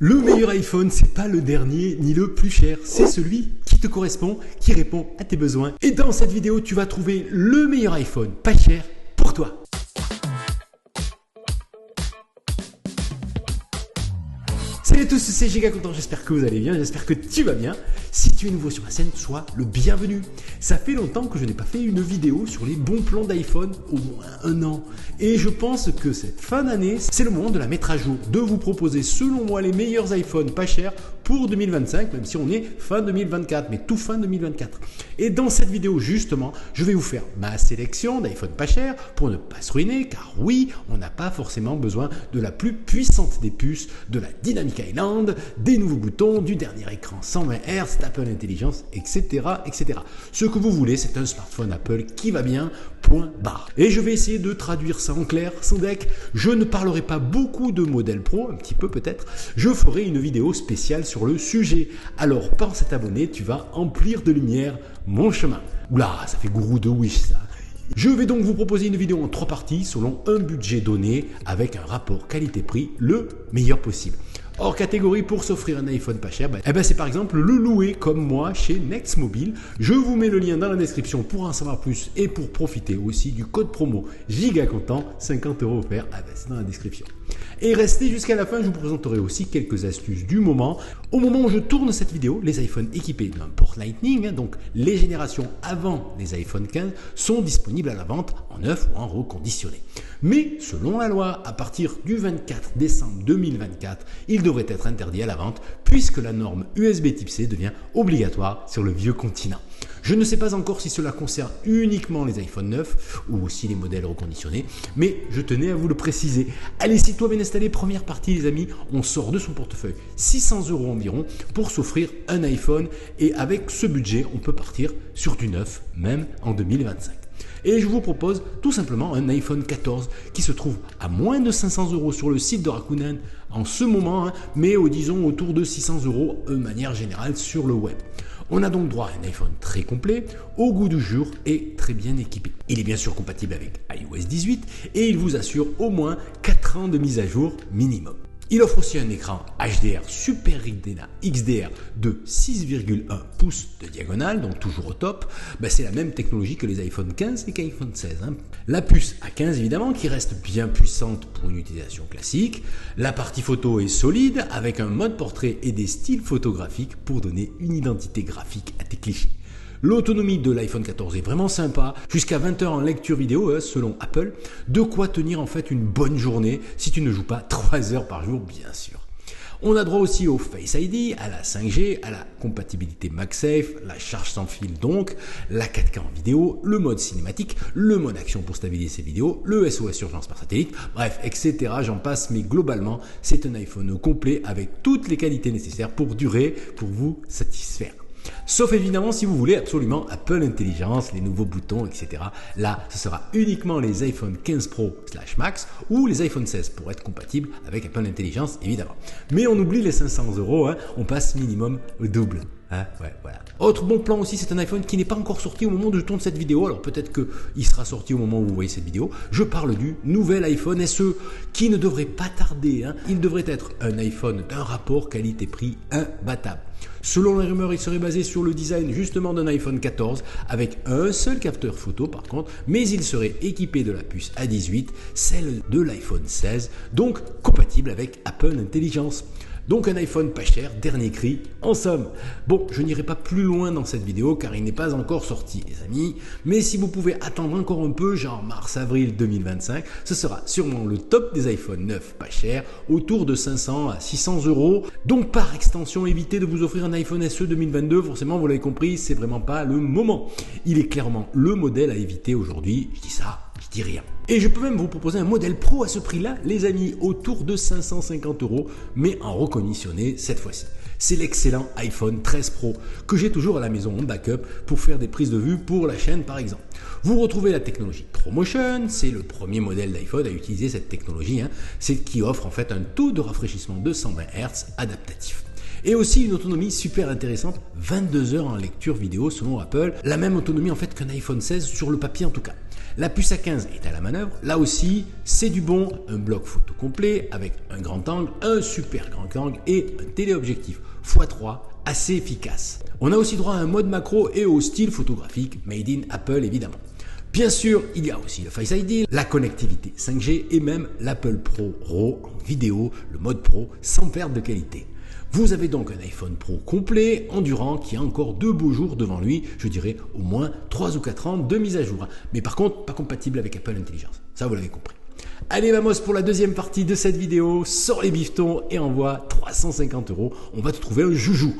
Le meilleur iPhone, c'est pas le dernier ni le plus cher, c'est celui qui te correspond, qui répond à tes besoins. Et dans cette vidéo, tu vas trouver le meilleur iPhone pas cher pour toi. Salut à tous, c'est Giga Content, j'espère que vous allez bien, j'espère que tu vas bien. Si tu es nouveau sur la chaîne, sois le bienvenu. Ça fait longtemps que je n'ai pas fait une vidéo sur les bons plans d'iPhone, au moins un an. Et je pense que cette fin d'année, c'est le moment de la mettre à jour, de vous proposer selon moi les meilleurs iPhones pas chers pour 2025, même si on est fin 2024, mais tout fin 2024. Et dans cette vidéo, justement, je vais vous faire ma sélection d'iPhone pas chers pour ne pas se ruiner, car oui, on n'a pas forcément besoin de la plus puissante des puces, de la Dynamic Island, des nouveaux boutons, du dernier écran 120 Hz, d'Apple Intelligence, etc., etc. Ce que vous voulez, c'est un smartphone Apple qui va bien, point barre. Et je vais essayer de traduire ça en clair, sans deck. Je ne parlerai pas beaucoup de modèles pro, un petit peu peut-être. Je ferai une vidéo spéciale sur le sujet. Alors pense à t'abonner, tu vas emplir de lumière mon chemin. Oula, ça fait gourou de Wish ça. Je vais donc vous proposer une vidéo en 3 parties selon un budget donné avec un rapport qualité-prix le meilleur possible. Hors catégorie pour s'offrir un iPhone pas cher, c'est par exemple le louer comme moi chez Nextmobile. Je vous mets le lien dans la description pour en savoir plus et pour profiter aussi du code promo GigaContent, 50 € offerts, c'est dans la description. Et restez jusqu'à la fin, je vous présenterai aussi quelques astuces du moment. Au moment où je tourne cette vidéo, les iPhones équipés d'un port Lightning, donc les générations avant les iPhone 15, sont disponibles à la vente en neuf ou en reconditionné. Mais selon la loi, à partir du 24 décembre 2024, il devrait être interdit à la vente puisque la norme USB Type C devient obligatoire sur le vieux continent. Je ne sais pas encore si cela concerne uniquement les iPhone 9 ou aussi les modèles reconditionnés, mais je tenais à vous le préciser. Allez, sitôt bien installé, première partie les amis, on sort de son portefeuille 600 € environ pour s'offrir un iPhone et avec ce budget, on peut partir sur du neuf, même en 2025. Et je vous propose tout simplement un iPhone 14 qui se trouve à moins de 500 € sur le site de Rakuten en ce moment, mais disons autour de 600 € de manière générale sur le web. On a donc droit à un iPhone très complet, au goût du jour et très bien équipé. Il est bien sûr compatible avec iOS 18 et il vous assure au moins 4 ans de mise à jour minimum. Il offre aussi un écran HDR Super Retina XDR de 6,1 pouces de diagonale, donc toujours au top. C'est la même technologie que les iPhone 15 et qu'iPhone 16. La puce A15 évidemment qui reste bien puissante pour une utilisation classique. La partie photo est solide avec un mode portrait et des styles photographiques pour donner une identité graphique à tes clichés. L'autonomie de l'iPhone 14 est vraiment sympa, jusqu'à 20 heures en lecture vidéo selon Apple, de quoi tenir en fait une bonne journée si tu ne joues pas 3 heures par jour bien sûr. On a droit aussi au Face ID, à la 5G, à la compatibilité MagSafe, la charge sans fil donc, la 4K en vidéo, le mode cinématique, le mode action pour stabiliser ses vidéos, le SOS urgence par satellite, bref, etc. J'en passe, mais globalement, c'est un iPhone complet avec toutes les qualités nécessaires pour durer, pour vous satisfaire. Sauf évidemment si vous voulez absolument Apple Intelligence, les nouveaux boutons, etc. Là, ce sera uniquement les iPhone 15 Pro / Max ou les iPhone 16 pour être compatibles avec Apple Intelligence évidemment. Mais on oublie les 500 €, on passe minimum au double. Voilà. Autre bon plan aussi, c'est un iPhone qui n'est pas encore sorti au moment où je tourne cette vidéo. Alors peut-être qu'il sera sorti au moment où vous voyez cette vidéo. Je parle du nouvel iPhone SE qui ne devrait pas tarder. Il devrait être un iPhone d'un rapport qualité-prix imbattable. Selon les rumeurs, il serait basé sur le design justement d'un iPhone 14 avec un seul capteur photo par contre, mais il serait équipé de la puce A18, celle de l'iPhone 16, donc compatible avec Apple Intelligence. Donc un iPhone pas cher, dernier cri, en somme. Bon, je n'irai pas plus loin dans cette vidéo car il n'est pas encore sorti les amis, mais si vous pouvez attendre encore un peu, genre mars-avril 2025, ce sera sûrement le top des iPhone 9 pas cher, autour de 500 à 600 €. Donc par extension, évitez de vous offrir un iPhone SE 2022, forcément vous l'avez compris, c'est vraiment pas le moment. Il est clairement le modèle à éviter aujourd'hui, je dis ça. Je dis rien. Et je peux même vous proposer un modèle pro à ce prix-là, les amis, autour de 550 €, mais en reconditionné cette fois-ci. C'est l'excellent iPhone 13 Pro que j'ai toujours à la maison en backup pour faire des prises de vue pour la chaîne par exemple. Vous retrouvez la technologie ProMotion, c'est le premier modèle d'iPhone à utiliser cette technologie, c'est qui offre en fait un taux de rafraîchissement de 120 Hz adaptatif. Et aussi une autonomie super intéressante, 22 heures en lecture vidéo selon Apple, la même autonomie en fait qu'un iPhone 16 sur le papier en tout cas. La puce A15 est à la manœuvre, là aussi c'est du bon, un bloc photo complet avec un grand angle, un super grand angle et un téléobjectif x3 assez efficace. On a aussi droit à un mode macro et au style photographique made in Apple évidemment. Bien sûr, il y a aussi le Face ID, la connectivité 5G et même l'Apple Pro RAW en vidéo, le mode Pro sans perte de qualité. Vous avez donc un iPhone Pro complet, endurant, qui a encore 2 beaux jours devant lui, je dirais au moins 3 ou 4 ans de mise à jour. Mais par contre, pas compatible avec Apple Intelligence, ça vous l'avez compris. Allez vamos pour la deuxième partie de cette vidéo, sors les bifetons et envoie 350 €, on va te trouver un joujou.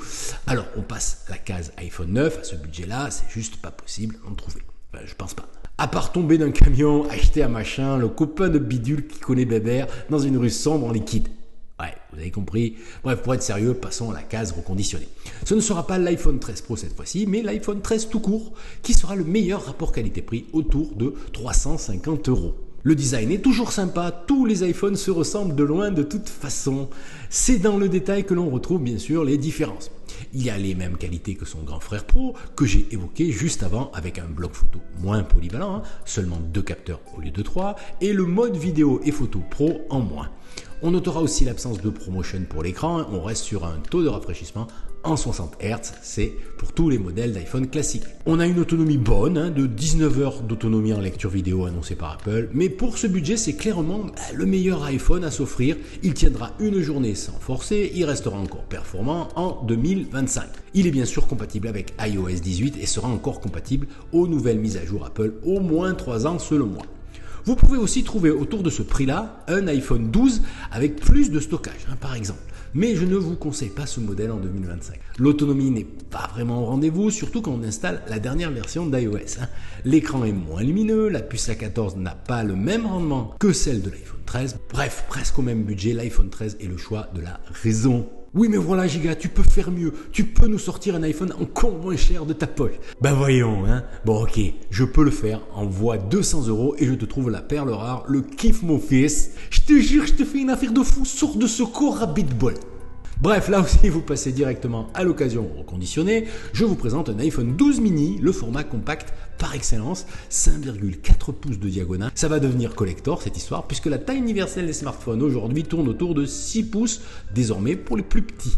Alors on passe la case iPhone 9, à ce budget-là, c'est juste pas possible d'en trouver. Enfin, je pense pas. À part tomber d'un camion, acheter un machin, le copain de bidule qui connaît Bébert dans une rue sombre en liquide. Ouais, vous avez compris. Bref, pour être sérieux, passons à la case reconditionnée. Ce ne sera pas l'iPhone 13 Pro cette fois-ci, mais l'iPhone 13 tout court, qui sera le meilleur rapport qualité-prix autour de 350 €. Le design est toujours sympa, tous les iPhones se ressemblent de loin de toute façon. C'est dans le détail que l'on retrouve bien sûr les différences. Il y a les mêmes qualités que son grand frère Pro, que j'ai évoqué juste avant avec un bloc photo moins polyvalent, seulement 2 capteurs au lieu de 3, et le mode vidéo et photo Pro en moins. On notera aussi l'absence de ProMotion pour l'écran, on reste sur un taux de rafraîchissement en 60 Hz, c'est pour tous les modèles d'iPhone classiques. On a une autonomie bonne, de 19 heures d'autonomie en lecture vidéo annoncée par Apple, mais pour ce budget c'est clairement le meilleur iPhone à s'offrir, il tiendra une journée sans forcer, il restera encore performant en 2025. Il est bien sûr compatible avec iOS 18 et sera encore compatible aux nouvelles mises à jour Apple au moins 3 ans selon moi. Vous pouvez aussi trouver autour de ce prix-là un iPhone 12 avec plus de stockage, par exemple. Mais je ne vous conseille pas ce modèle en 2025. L'autonomie n'est pas vraiment au rendez-vous, surtout quand on installe la dernière version d'iOS. L'écran est moins lumineux, la puce A14 n'a pas le même rendement que celle de l'iPhone 13. Bref, presque au même budget, l'iPhone 13 est le choix de la raison. Oui mais voilà Giga, tu peux faire mieux, tu peux nous sortir un iPhone encore moins cher de ta poche. Ben voyons, Bon ok, je peux le faire, envoie 200 € et je te trouve la perle rare, le kiff mon fils. Je te jure, je te fais une affaire de fou, sors de ce corps Rabbit Ball. Bref, là aussi vous passez directement à l'occasion reconditionnée, je vous présente un iPhone 12 mini, le format compact par excellence, 5,4 pouces de diagonale. Ça va devenir collector cette histoire puisque la taille universelle des smartphones aujourd'hui tourne autour de 6 pouces désormais pour les plus petits.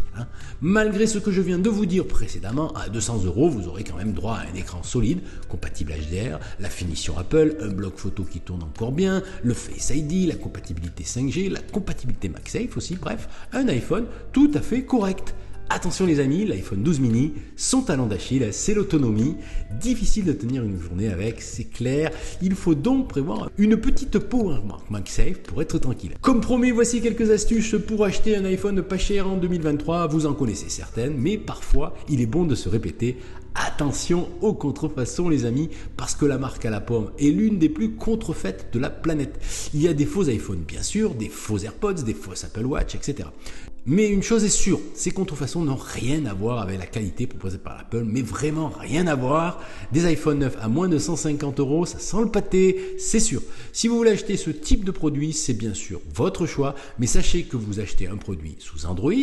Malgré ce que je viens de vous dire précédemment, à 200 €, vous aurez quand même droit à un écran solide, compatible HDR, la finition Apple, un bloc photo qui tourne encore bien, le Face ID, la compatibilité 5G, la compatibilité MagSafe aussi, bref, un iPhone tout à fait correct. Attention les amis, l'iPhone 12 mini, son talon d'Achille, c'est l'autonomie. Difficile de tenir une journée avec, c'est clair. Il faut donc prévoir une petite powerbank MagSafe pour être tranquille. Comme promis, voici quelques astuces pour acheter un iPhone pas cher en 2023. Vous en connaissez certaines, mais parfois, il est bon de se répéter. Attention aux contrefaçons les amis, parce que la marque à la pomme est l'une des plus contrefaites de la planète. Il y a des faux iPhones bien sûr, des faux AirPods, des fausses Apple Watch, etc. Mais une chose est sûre, ces contrefaçons n'ont rien à voir avec la qualité proposée par Apple, mais vraiment rien à voir. Des iPhone 9 à moins de 150 €, ça sent le pâté, c'est sûr. Si vous voulez acheter ce type de produit, c'est bien sûr votre choix, mais sachez que vous achetez un produit sous Android,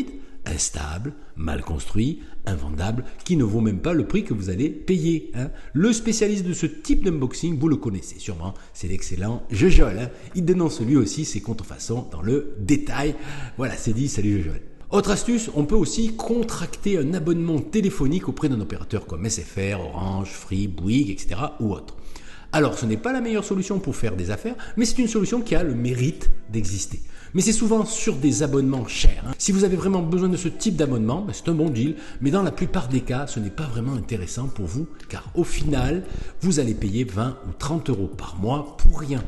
instable, mal construit, invendable, qui ne vaut même pas le prix que vous allez payer. Le spécialiste de ce type d'unboxing, vous le connaissez sûrement, c'est l'excellent Jojol. Il dénonce lui aussi ses contrefaçons dans le détail. Voilà, c'est dit, salut Jojol. Autre astuce, on peut aussi contracter un abonnement téléphonique auprès d'un opérateur comme SFR, Orange, Free, Bouygues, etc. ou autre. Alors, ce n'est pas la meilleure solution pour faire des affaires, mais c'est une solution qui a le mérite d'exister. Mais c'est souvent sur des abonnements chers. Si vous avez vraiment besoin de ce type d'abonnement, c'est un bon deal, mais dans la plupart des cas, ce n'est pas vraiment intéressant pour vous, car au final, vous allez payer 20 ou 30 € par mois pour rien.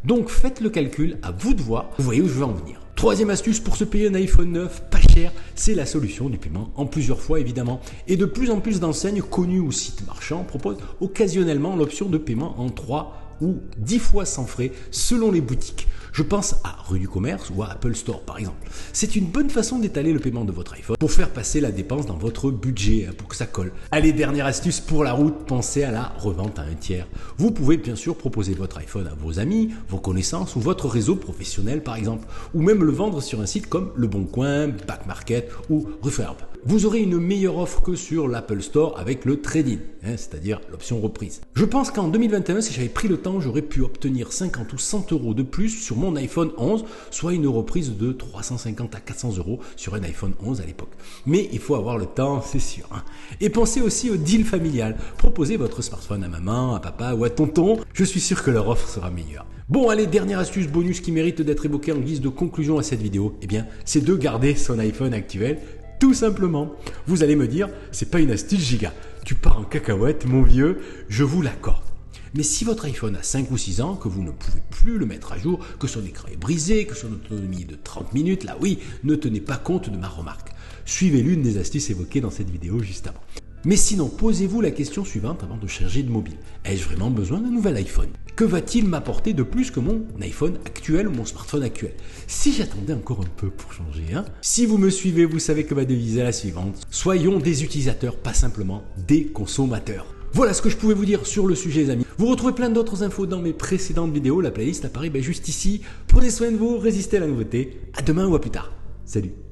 Donc faites le calcul, à vous de voir, vous voyez où je veux en venir. Troisième astuce pour se payer un iPhone 9 pas cher, c'est la solution du paiement en plusieurs fois évidemment. Et de plus en plus d'enseignes connues ou sites marchands proposent occasionnellement l'option de paiement en 3 ou 10 fois sans frais selon les boutiques. Je pense à Rue du Commerce ou à Apple Store par exemple. C'est une bonne façon d'étaler le paiement de votre iPhone pour faire passer la dépense dans votre budget pour que ça colle. Allez, dernière astuce pour la route, pensez à la revente à un tiers. Vous pouvez bien sûr proposer votre iPhone à vos amis, vos connaissances ou votre réseau professionnel par exemple, ou même le vendre sur un site comme Le Bon Coin, Back Market ou Refurb. vous aurez une meilleure offre que sur l'Apple Store avec le trade-in, c'est-à-dire l'option reprise. Je pense qu'en 2021, si j'avais pris le temps, j'aurais pu obtenir 50 ou 100 euros de plus sur mon iPhone 11, soit une reprise de 350 à 400 euros sur un iPhone 11 à l'époque. Mais il faut avoir le temps, c'est sûr. Et pensez aussi au deal familial. Proposez votre smartphone à maman, à papa ou à tonton. Je suis sûr que leur offre sera meilleure. Bon, allez, dernière astuce bonus qui mérite d'être évoquée en guise de conclusion à cette vidéo, eh bien, c'est de garder son iPhone actuel, tout simplement. Vous allez me dire, c'est pas une astuce giga. Tu pars en cacahuète, mon vieux, je vous l'accorde. Mais si votre iPhone a 5 ou 6 ans, que vous ne pouvez plus le mettre à jour, que son écran est brisé, que son autonomie est de 30 minutes, là oui, ne tenez pas compte de ma remarque. Suivez l'une des astuces évoquées dans cette vidéo juste avant. Mais sinon, posez-vous la question suivante avant de changer de mobile. Ai-je vraiment besoin d'un nouvel iPhone? Que va-t-il m'apporter de plus que mon iPhone actuel ou mon smartphone actuel? Si j'attendais encore un peu pour changer, Si vous me suivez, vous savez que ma devise est la suivante. Soyons des utilisateurs, pas simplement des consommateurs. Voilà ce que je pouvais vous dire sur le sujet, les amis. Vous retrouvez plein d'autres infos dans mes précédentes vidéos. La playlist apparaît juste ici. Prenez soin de vous, résistez à la nouveauté. À demain ou à plus tard. Salut.